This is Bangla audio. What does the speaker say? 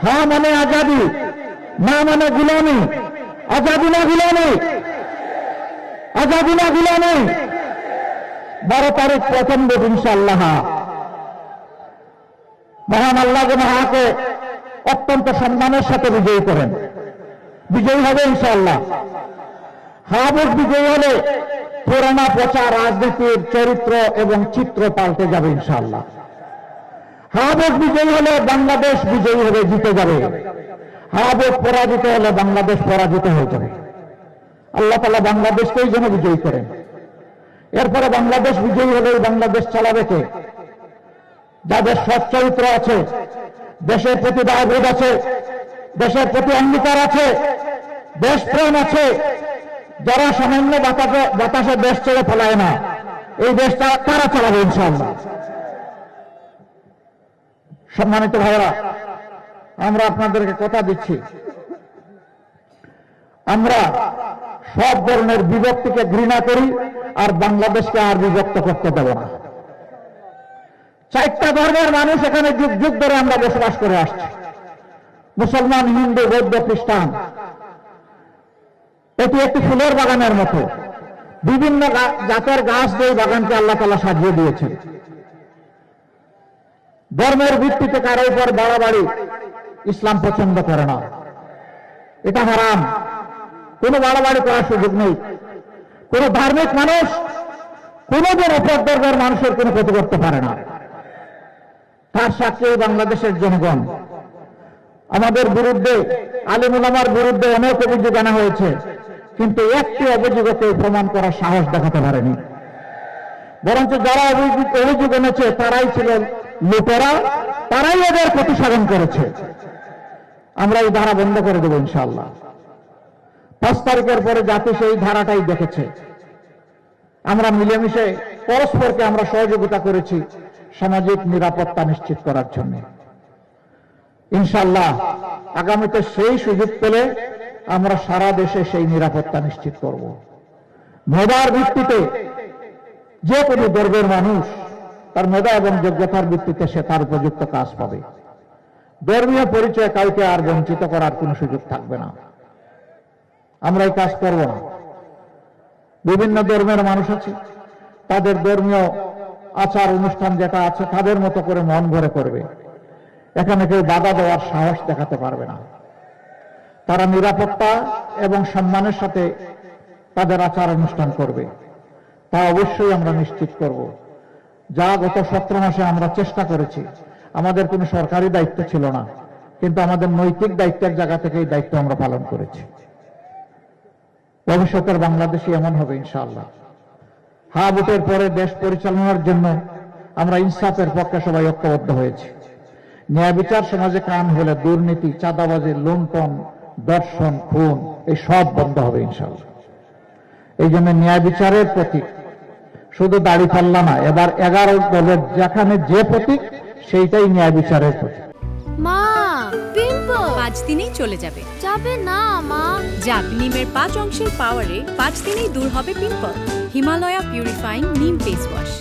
হ্যাঁ মানে আজাদি, না মানে গুলামি। আজাদি না গুলামি, আজাদি না গুলামি। 12 তারিখ প্রথম ভোট ইনশাআল্লাহ। মহান আল্লাহ যেন হাকে অত্যন্ত সম্মানের সাথে বিজয়ী করেন। বিজয়ী হবে ইনশাআল্লাহ। হ্যাঁ ভোট বিজয়ী হলে পুরানা পচা রাজনীতির চরিত্র এবং চিত্র পাল্টে যাবে ইনশাআল্লাহ। হ্যাঁ ভোট বিজয়ী হলে বাংলাদেশ বিজয়ী হবে, জিতে যাবে। হ্যাঁ ভোট পরাজিত হলে বাংলাদেশ পরাজিত হয়ে যাবে। আল্লাহ তাআলা বাংলাদেশকেই যেন বিজয়ী করেন। এরপরে বাংলাদেশ বিজয়ী হলে বাংলাদেশ চালাবে কে? যাদের সৎ চরিত্র আছে, দেশের প্রতি দায়বোধ আছে, দেশের প্রতি অঙ্গীকার আছে, দেশপ্রেম আছে, যারা সামান্য বাতাসে দেশ ছেড়ে ফেলায় না, এই দেশটা তারা চালাবে ইনশাআল্লাহ। সম্মানিত ভাইরা, আমরা আপনাদেরকে কথা দিচ্ছি, আমরা সব ধরনের বিভক্তিকে ঘৃণা করি আর বাংলাদেশকে আর বিভক্ত করতে দেব না। 4টা ধর্মের মানুষ এখানে যুগ যুগ ধরে আমরা বসবাস করে আসছি, মুসলমান, হিন্দু, বৌদ্ধ, খ্রিস্টান। এটি একটি ফুলের বাগানের মতো, বিভিন্ন জাতের গাছ দিয়ে বাগানকে আল্লাহ তাআলা সাজিয়ে দিয়েছেন। ধর্মের ভিত্তিতে কারো উপর বাড়াবাড়ি ইসলাম পছন্দ করে না, এটা হারাম। কোনো বাড়াবাড়ি করার সুযোগ নেই। কোন ধার্মিক মানুষ কোনদিন অপর ধর্মের মানুষের কোনো ক্ষতি করতে পারে না। তার সাক্ষী বাংলাদেশের জনগণ। আমাদের বিরুদ্ধে, আলেম ওলামার বিরুদ্ধে অনেক অভিযোগ আনা হয়েছে, কিন্তু একটি অভিযোগকে প্রমাণ করার সাহস দেখাতে পারেনি। বরঞ্চ যারা অভিযোগ এনেছে তারাই ছিলেন লুটেরা, তারাই এদের প্রতিসাধন করেছে। আমরা এই ধারা বন্ধ করে দেব ইনশাআল্লাহ। 5 তারিখের পরে জাতি সেই ধারাটাই দেখেছে। আমরা মিলেমিশে পরস্পরকে আমরা সহযোগিতা করেছি সামাজিক নিরাপত্তা নিশ্চিত করার জন্য। ইনশাআল্লাহ আগামীতে সেই সুযোগ পেলে আমরা সারা দেশে সেই নিরাপত্তা নিশ্চিত করব। মেধার ভিত্তিতে যে কোনো ধর্মের মানুষ তার মেধা এবং যোগ্যতার ভিত্তিতে সে তার উপযুক্ত কাজ পাবে। ধর্মীয় পরিচয় কাউকে আর বঞ্চিত করার কোনো সুযোগ থাকবে না। আমরা এই কাজ করব না। বিভিন্ন ধর্মের মানুষ আছে, তাদের ধর্মীয় আচার অনুষ্ঠান যেটা আছে তাদের মতো করে মন ভরে করবে। এখানে কেউ বাধা দেওয়ার সাহস দেখাতে পারবে না। তারা নিরাপত্তা এবং সম্মানের সাথে তাদের আচার অনুষ্ঠান করবে, তা অবশ্যই আমরা নিশ্চিত করব। যা গত 17 মাসে আমরা চেষ্টা করেছি, আমাদের কোনো সরকারি দায়িত্ব ছিল না, কিন্তু আমাদের নৈতিক দায়িত্বের জায়গা থেকে এই দায়িত্ব আমরা পালন করেছি। ভবিষ্যতের বাংলাদেশই এমন হবে ইনশাআল্লাহ। হ্যাঁ ভোটের পরে দেশ পরিচালনার জন্য আমরা ইনসাফের পক্ষে সবাই ঐক্যবদ্ধ হয়েছি। ন্যায় বিচার সমাজে কায়েম হলে দুর্নীতি, চাঁদাবাজি, লুণ্ঠন, দর্শন, খুন এই সব বন্ধ হবে ইনশাআল্লাহ। এই জন্য ন্যায় বিচারের প্রতীক শুধু দাড়িপাল্লা না, এবার 11 দলের যেখানে যে প্রতীক সেইটাই ন্যায় বিচারের প্রতীক। মা, পিম্পল 5 দিনেই চলে যাবে। যাবে না মা। যাক, নিমের 5 অংশের পাওয়ারে 5 দিনেই দূর হবে পিম্পল। হিমালয়া পিউরিফাইং নিম ফেস ওয়াশ।